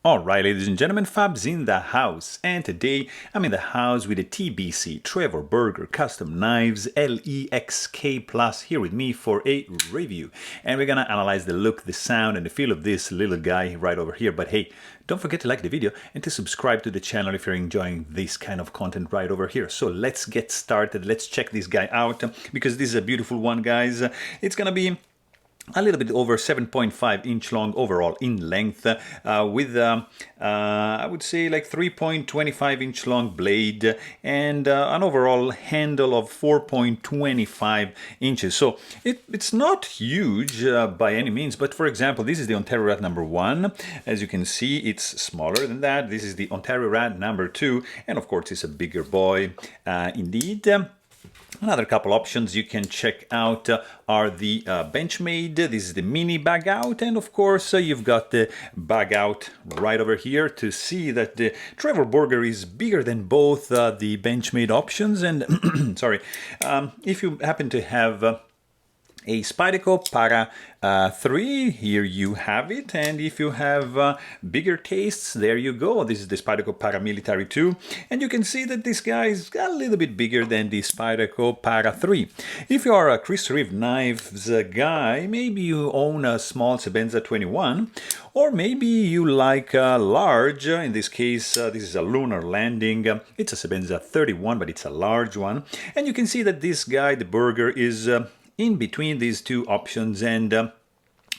Alright, ladies and gentlemen, Fab's in the house, and today I'm in the house with the TBC Trevor Burger Custom Knives LEXK Plus here with me for a review. And we're gonna analyze the look, the sound, and the feel of this little guy right over here. But hey, don't forget to like the video and to subscribe to the channel if you're enjoying this kind of content right over here. So let's get started. Let's check this guy out because this is a beautiful one, guys. It's gonna be a little bit over 7.5 inch long overall in length with I would say like 3.25 inch long blade and an overall handle of 4.25 inches. So it's not huge by any means, but for example, this is the Ontario Rat number 1. As you can see, it's smaller than that. This is the Ontario Rat number 2, and of course it's a bigger boy indeed. Another couple options you can check out are the Benchmade. This is the mini bag out, and of course you've got the bag out right over here to see that the Trevor Burger is bigger than both the Benchmade options. And sorry, if you happen to have a Spyderco Para 3, here you have it, and if you have bigger tastes, there you go. This is the Spyderco Paramilitary 2, and you can see that this guy is a little bit bigger than the Spyderco Para 3. If you are a Chris Reeve Knives guy, maybe you own a small Sebenza 21, or maybe you like a large, in this case this is a Lunar Landing, it's a Sebenza 31, but it's a large one, and you can see that this guy, the Burger, is in between these two options, and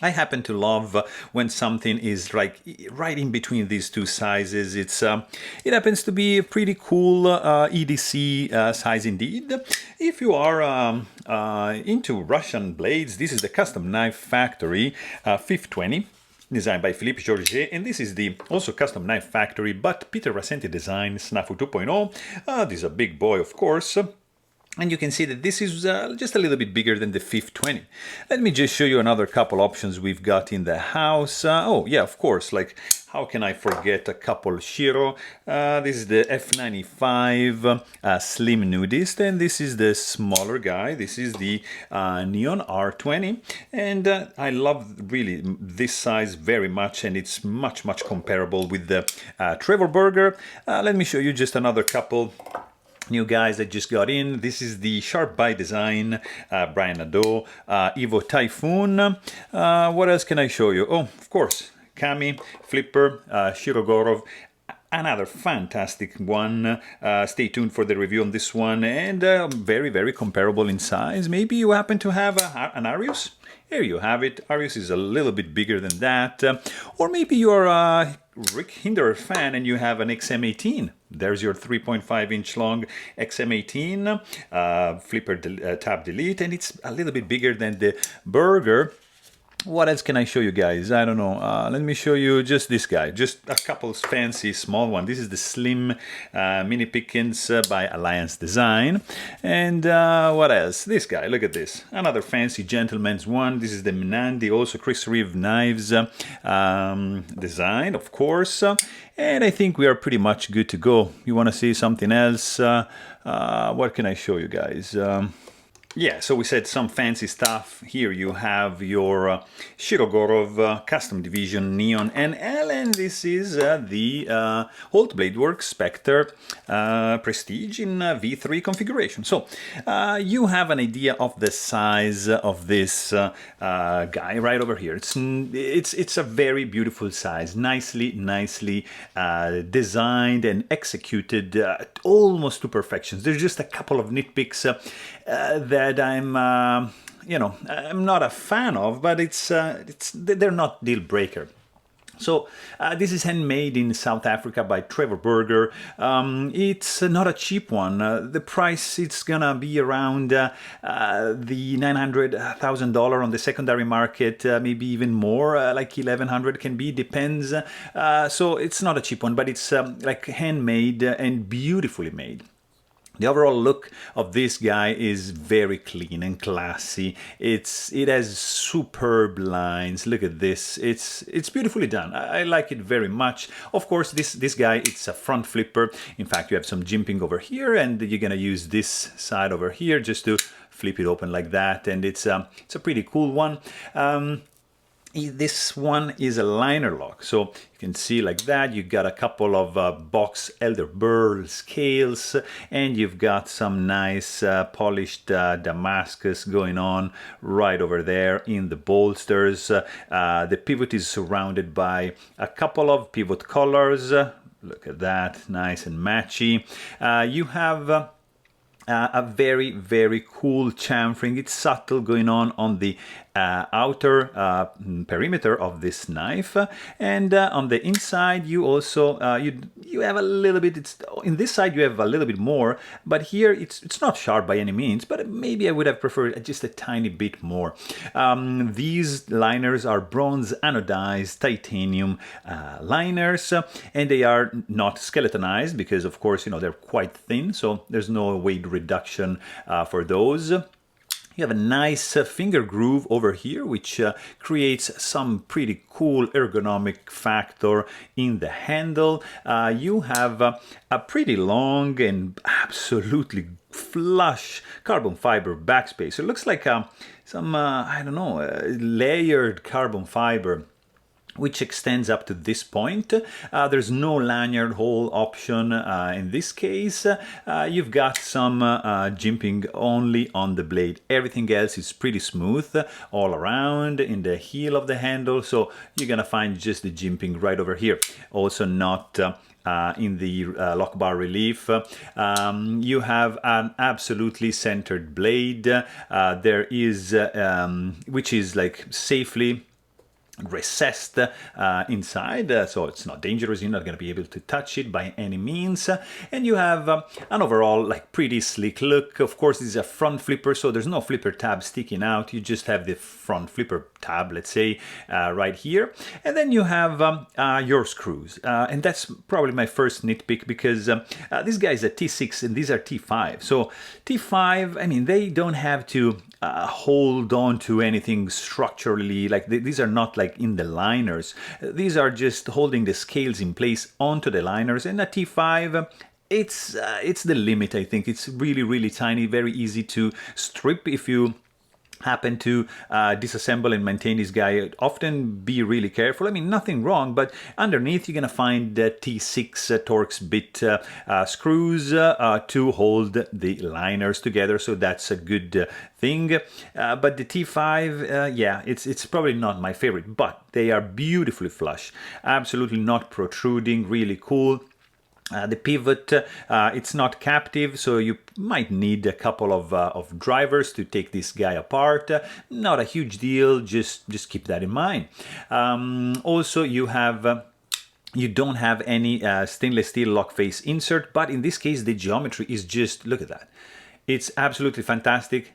I happen to love when something is like right in between these two sizes. It happens to be a pretty cool EDC size indeed. If you are into Russian blades, this is the Custom Knife Factory 520. Designed by Philippe Georget, and this is the also Custom Knife Factory, but Peter Rasenti design Snafu 2.0. This is a big boy, of course. And you can see that this is just a little bit bigger than the 520. Let me just show you another couple options we've got in the house. Oh yeah, of course, like how can I forget a couple Shiro? This is the F95 Slim Nudist, and this is the smaller guy. This is the Neon R20, and I love really this size very much, and it's much comparable with the Trevor Burger. Let me show you just another couple new guys that just got in. This is the Sharp by Design Brian Nadeau Evo Typhoon. What else can I show you? Oh, of course, Kami, Flipper, Shirogorov. Another fantastic one. Stay tuned for the review on this one, and very comparable in size. Maybe you happen to have an Arius. Here you have it. Arius is a little bit bigger than that. Or maybe you're a Rick Hinderer fan and you have an XM18. There's your 3.5 inch long XM18 flipper tab delete, and it's a little bit bigger than the Burger. What else can I show you guys? I don't know. Let me show you just this guy. Just a couple fancy small one. This is the Slim Mini Pickens by Alliance Design. And what else? This guy. Look at this. Another fancy gentleman's one. This is the Minandi, also Chris Reeve Knives design, of course. And I think we are pretty much good to go. You want to see something else? What can I show you guys? Yeah, so we said some fancy stuff. Here you have your Shirogorov Custom Division Neon NL, and this is the Holt Blade Works Spectre Prestige in V3 configuration. So you have an idea of the size of this guy right over here. It's a very beautiful size, nicely designed and executed almost to perfection. There's just a couple of nitpicks that I'm not a fan of, but they're not deal breaker. So this is handmade in South Africa by Trevor Burger. It's not a cheap one. The price, it's gonna be around the $900,000 on the secondary market, maybe even more, like 1,100 can be, depends. So it's not a cheap one, but it's like handmade and beautifully made. The overall look of this guy is very clean and classy. It has superb lines. Look at this. It's beautifully done. I like it very much. Of course, this guy, it's a front flipper. In fact, you have some jimping over here, and you're gonna use this side over here just to flip it open like that. And it's a pretty cool one. This one is a liner lock, so you can see like that. You got a couple of box elderberry scales, and you've got some nice polished Damascus going on right over there in the bolsters. The pivot is surrounded by a couple of pivot collars. Look at that, nice and matchy. You have a very, very cool chamfering. It's subtle going on the outer perimeter of this knife, and on the inside you also you have a little bit. It's in this side you have a little bit more, but here it's not sharp by any means, but maybe I would have preferred just a tiny bit more. These liners are bronze anodized titanium liners, and they are not skeletonized because of course they're quite thin, so there's no weight reduction for those. You have a nice finger groove over here, which creates some pretty cool ergonomic factor in the handle. You have a pretty long and absolutely flush carbon fiber backspace. It looks like some, I don't know, layered carbon fiber, which extends up to this point. There's no lanyard hole option in this case. You've got some jimping only on the blade. Everything else is pretty smooth all around in the heel of the handle, so you're gonna find just the jimping right over here. Also not in the lock bar relief. You have an absolutely centered blade. There is, which is like safely recessed inside, so it's not dangerous. You're not going to be able to touch it by any means, and you have an overall like pretty sleek look. Of course, this is a front flipper, so there's no flipper tab sticking out. You just have the front flipper tab, let's say, right here, and then you have your screws, and that's probably my first nitpick, because this guy is a T6 and these are T5. So T5, I mean, they don't have to hold on to anything structurally, like these are not like in the liners. These are just holding the scales in place onto the liners, and a T5, it's the limit, I think. It's really, really tiny, very easy to strip if you happen to disassemble and maintain this guy. Often be really careful. I mean, nothing wrong, but underneath you're gonna find T6 Torx bit screws to hold the liners together, so that's a good thing. But the T5, yeah, it's probably not my favorite, but they are beautifully flush, absolutely not protruding, really cool. The pivot, it's not captive, so you might need a couple of drivers to take this guy apart. Not a huge deal, just keep that in mind. Also, you have you don't have any stainless steel lock face insert, but in this case the geometry is just, look at that. It's absolutely fantastic.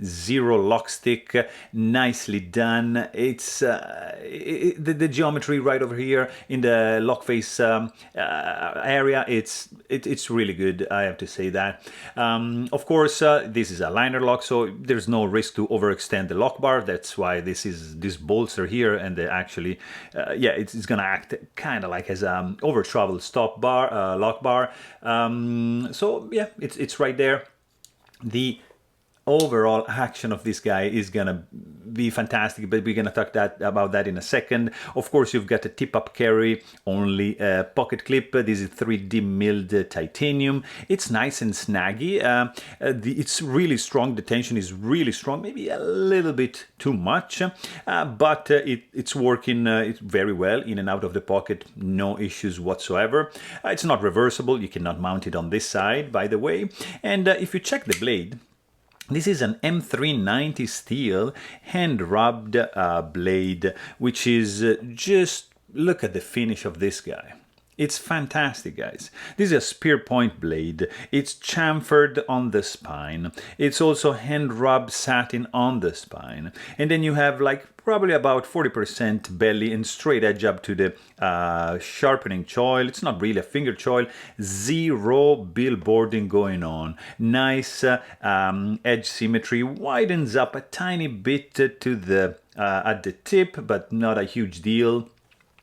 Zero lock stick, nicely done. It's the geometry right over here in the lock face area. It's really good, I have to say that. Of course, this is a liner lock, so there's no risk to overextend the lock bar. That's why this bolster here, and actually, yeah, it's gonna act kind of like as an over travel stop bar, lock bar. So yeah, it's right there. The overall action of this guy is gonna be fantastic, but we're gonna talk about that in a second. Of course, you've got a tip-up carry, only pocket clip. This is 3D milled titanium. It's nice and snaggy. It's really strong. The tension is really strong, maybe a little bit too much, but it's working very well in and out of the pocket. No issues whatsoever. It's not reversible. You cannot mount it on this side, by the way. And if you check the blade, this is an M390 steel hand-rubbed blade, which is just, look at the finish of this guy. It's fantastic, guys. This is a spear point blade. It's chamfered on the spine. It's also hand-rubbed satin on the spine. And then you have like probably about 40% belly and straight edge up to the sharpening choil. It's not really a finger choil. Zero billboarding going on. Nice edge symmetry. Widens up a tiny bit to the at the tip, but not a huge deal.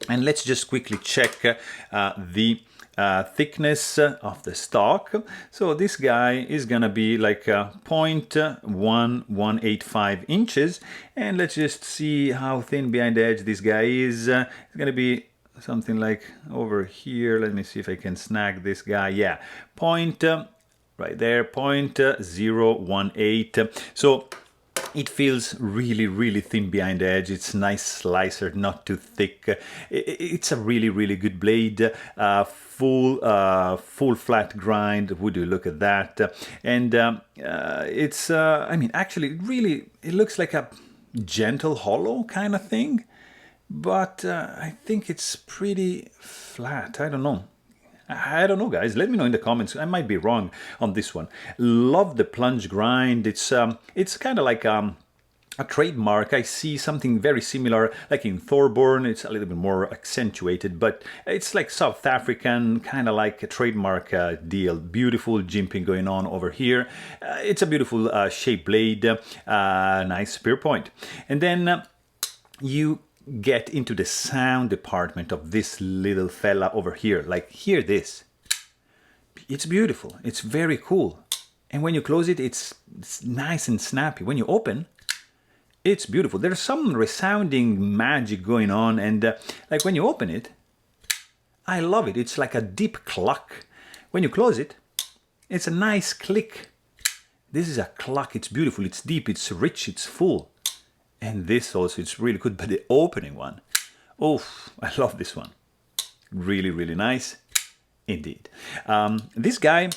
And let's just quickly check the thickness of the stock. So this guy is gonna be like 0.1185 inches, and let's just see how thin behind the edge this guy is. It's gonna be something like over here. Let me see if I can snag this guy. Yeah, right there, 0.018. So it feels really thin behind the edge. It's nice slicer, not too thick. It's a really good blade. Full flat grind. Would you look at that? And it's I mean, actually, really, it looks like a gentle hollow kind of thing, but I think it's pretty flat. I don't know, guys. Let me know in the comments. I might be wrong on this one. Love the plunge grind. It's kind of like a trademark. I see something very similar, like in Thorborn. It's a little bit more accentuated, but it's like South African, kind of like a trademark deal. Beautiful jimping going on over here. It's a beautiful shaped blade, nice spear point. And then you get into the sound department of this little fella over here. Like, hear this. It's beautiful. It's very cool. And when you close it, it's nice and snappy. When you open, it's beautiful. There's some resounding magic going on, and like when you open it, I love it. It's like a deep cluck. When you close it, it's a nice click. This is a cluck. It's beautiful. It's deep. It's rich. It's full. And this also, it's really good, but the opening one, oh, I love this one. Really nice indeed. This guy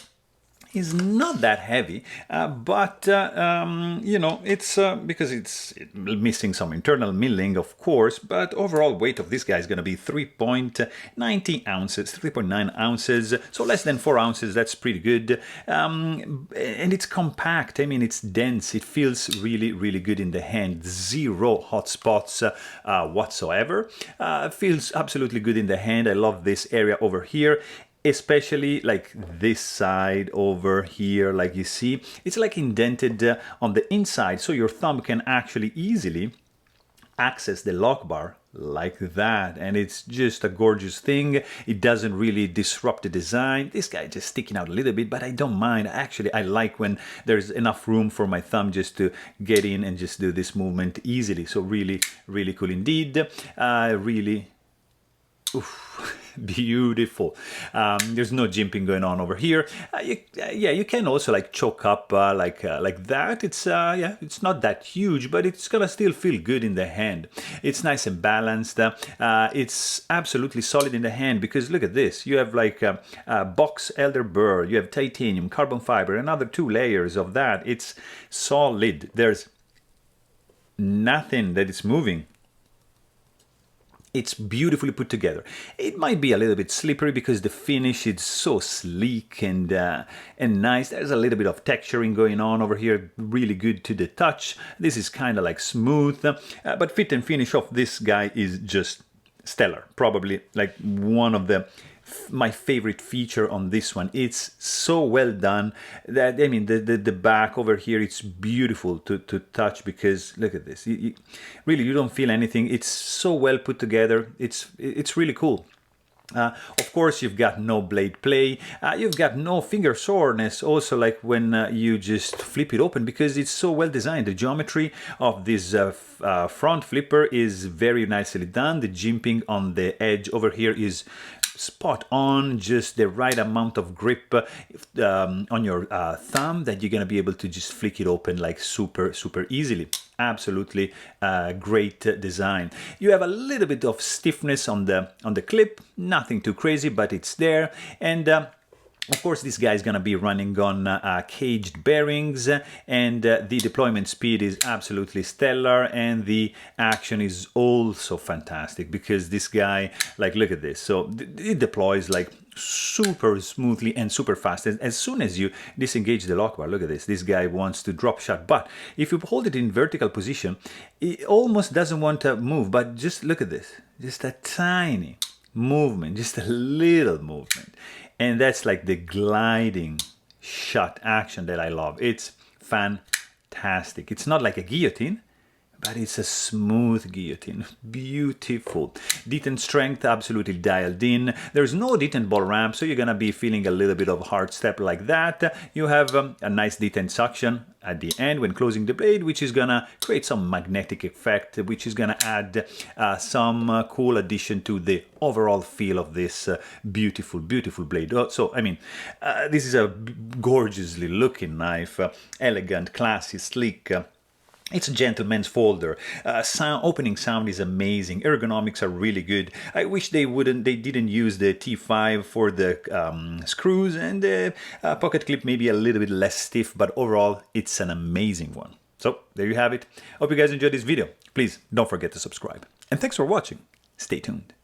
is not that heavy, but you know, it's because it's missing some internal milling, of course, but overall weight of this guy is going to be 3.90 ounces, 3.9 ounces, so less than 4 ounces. That's pretty good. And it's compact. I mean, it's dense. It feels really good in the hand. Zero hot spots whatsoever. Feels absolutely good in the hand. I love this area over here, especially like this side over here. Like you see, it's like indented on the inside, so your thumb can actually easily access the lock bar like that, and it's just a gorgeous thing. It doesn't really disrupt the design. This guy just sticking out a little bit, but I don't mind. Actually, I like when there's enough room for my thumb just to get in and just do this movement easily. So really cool indeed. Really, oof. Beautiful. There's no jimping going on over here. Yeah, you can also like choke up like that. It's yeah, it's not that huge, but it's gonna still feel good in the hand. It's nice and balanced. It's absolutely solid in the hand, because look at this. You have like box elder burr, you have titanium, carbon fiber, another 2 layers of that. It's solid. There's nothing that is moving. It's beautifully put together. It might be a little bit slippery because the finish is so sleek and nice. There's a little bit of texturing going on over here, really good to the touch. This is kind of like smooth, but fit and finish of this guy is just stellar. Probably like one of my favorite feature on this one. It's so well done that, I mean, the back over here, it's beautiful to touch, because look at this. Really, you don't feel anything. It's so well put together. It's really cool. Of course, you've got no blade play. You've got no finger soreness also, like when you just flip it open, because it's so well designed. The geometry of this front flipper is very nicely done. The jimping on the edge over here is spot on, just the right amount of grip on your thumb that you're gonna be able to just flick it open like super easily. Absolutely great design. You have a little bit of stiffness on the clip, nothing too crazy, but it's there. And of course, this guy is going to be running on caged bearings, and the deployment speed is absolutely stellar, and the action is also fantastic, because this guy, like, look at this. So it deploys like super smoothly and super fast. As soon as you disengage the lock bar, look at this. This guy wants to drop shot, but if you hold it in vertical position, it almost doesn't want to move. But just look at this. Just a tiny movement, just a little movement. And that's like the gliding shot action that I love. It's fantastic. It's not like a guillotine, but it's a smooth guillotine. Beautiful. Detent strength absolutely dialed in. There's no detent ball ramp, so you're gonna be feeling a little bit of hard step like that. You have a nice detent suction at the end when closing the blade, which is gonna create some magnetic effect, which is gonna add some cool addition to the overall feel of this beautiful, beautiful blade. So, I mean, this is a gorgeously looking knife, elegant, classy, sleek. It's a gentleman's folder. Opening sound is amazing. Ergonomics are really good. I wish they didn't use the T5 for the screws, and the pocket clip maybe a little bit less stiff, but overall it's an amazing one. So there you have it. Hope you guys enjoyed this video. Please don't forget to subscribe. And thanks for watching. Stay tuned.